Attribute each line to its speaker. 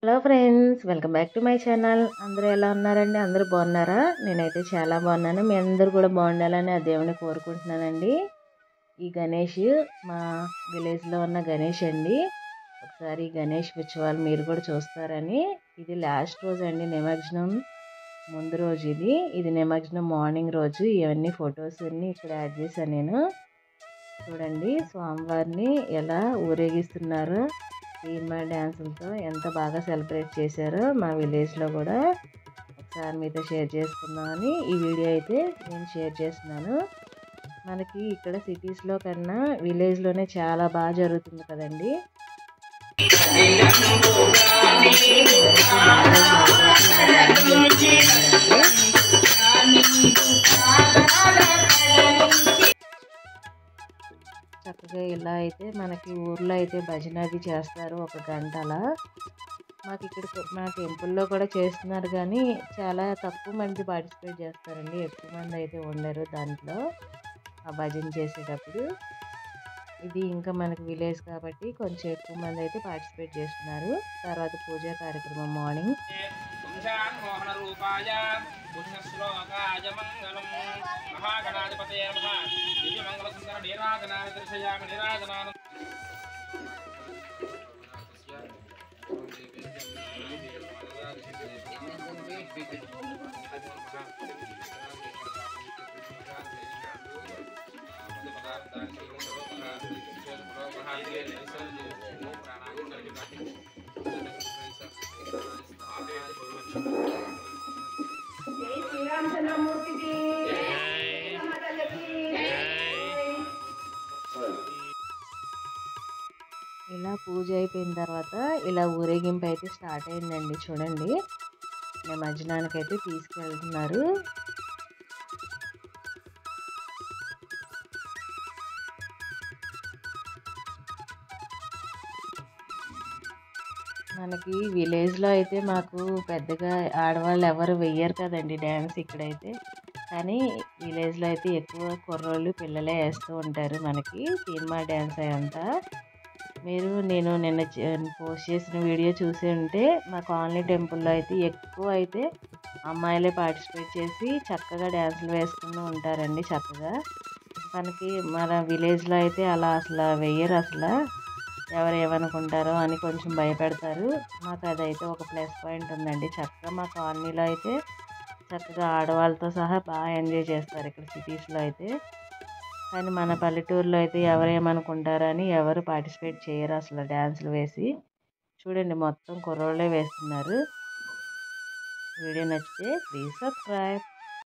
Speaker 1: Hello friends, welcome back to my channel. అందరూ ఎలా ఉన్నారండి? అందరూ బాగున్నారా? నేనైతే చాలా బాగున్నాను. మీ అందరూ కూడా బాగుండాలని ఆ దేవుని కోరుకుంటున్నానండి. ఈ గణేష్ మా విలేజ్లో ఉన్న గణేష్ అండి. ఒకసారి ఈ గణేష్ ఉత్సవాలు మీరు కూడా చూస్తారని. ఇది లాస్ట్ రోజు అండి, నిమజ్జనం ముందు రోజు. ఇది నిమజ్జనం మార్నింగ్ రోజు. ఇవన్నీ ఫొటోస్ అన్నీ ఇక్కడ యాడ్ చేశాను నేను. చూడండి స్వామివారిని ఎలా ఊరేగిస్తున్నారో సినిమా డ్యాన్సులతో ఎంత బాగా సెలబ్రేట్ చేశారో మా విలేజ్లో కూడా. ఒకసారి మీతో షేర్ చేసుకుందామని ఈ వీడియో అయితే నేను షేర్ చేస్తున్నాను. మనకి ఇక్కడ సిటీస్లో కన్నా విలేజ్లోనే చాలా బాగా జరుగుతుంది కదండి. చక్కగా ఇలా అయితే మనకి ఊర్లో అయితే భజన అది చేస్తారు 1 గంట అలా. మాకు ఇక్కడ మా టెంపుల్లో కూడా చేస్తున్నారు, కానీ చాలా తక్కువ మంది పార్టిసిపేట్ చేస్తారండి. ఎక్కువ మంది అయితే ఉండరు దాంట్లో ఆ భజన చేసేటప్పుడు. ఇది ఇంకా మనకి విలేజ్ కాబట్టి కొంచెం ఎక్కువ మంది అయితే పార్టిసిపేట్ చేస్తున్నారు. తర్వాత పూజా కార్యక్రమం మార్నింగ్. ఇలా పూజ అయిపోయిన తర్వాత ఇలా ఊరేగింపు అయితే స్టార్ట్ అయిందండి. చూడండి నిమజ్జనానికి అయితే తీసుకెళ్తున్నారు. మనకి విలేజ్లో అయితే మాకు పెద్దగా ఆడవాళ్ళు ఎవరు వెయ్యరు కదండి డ్యాన్స్ ఇక్కడైతే. కానీ విలేజ్లో అయితే ఎక్కువ కుర్రోళ్ళు పిల్లలే వేస్తూ ఉంటారు మనకి సినిమా డ్యాన్స్ అదంతా. నేను నిన్న పోస్ట్ చేసిన వీడియో చూసి ఉంటే మా కాలనీ టెంపుల్లో అయితే ఎక్కువ అయితే అమ్మాయిలే పార్టిసిపేట్ చేసి చక్కగా డ్యాన్సులు వేసుకుంటూ ఉంటారండి చక్కగా. మనకి మన విలేజ్లో అయితే అలా అసలు వెయ్యరు. అసలు ఎవరు ఏమనుకుంటారో అని కొంచెం భయపెడతారు. మాకు అదైతే ఒక ప్లస్ పాయింట్ ఉందండి. చక్కగా మా కాలనీలో అయితే చక్కగా ఆడవాళ్ళతో సహా బాగా ఎంజాయ్ చేస్తారు ఇక్కడ సిటీస్లో అయితే. కానీ మన పల్లెటూరులో అయితే ఎవరు ఏమనుకుంటారని ఎవరు పార్టిసిపేట్ చేయరు అసలు డ్యాన్సులు వేసి. చూడండి మొత్తం కుర్రోళ్ళే వేస్తున్నారు. వీడియో నచ్చితే ప్లీజ్ సబ్స్క్రైబ్.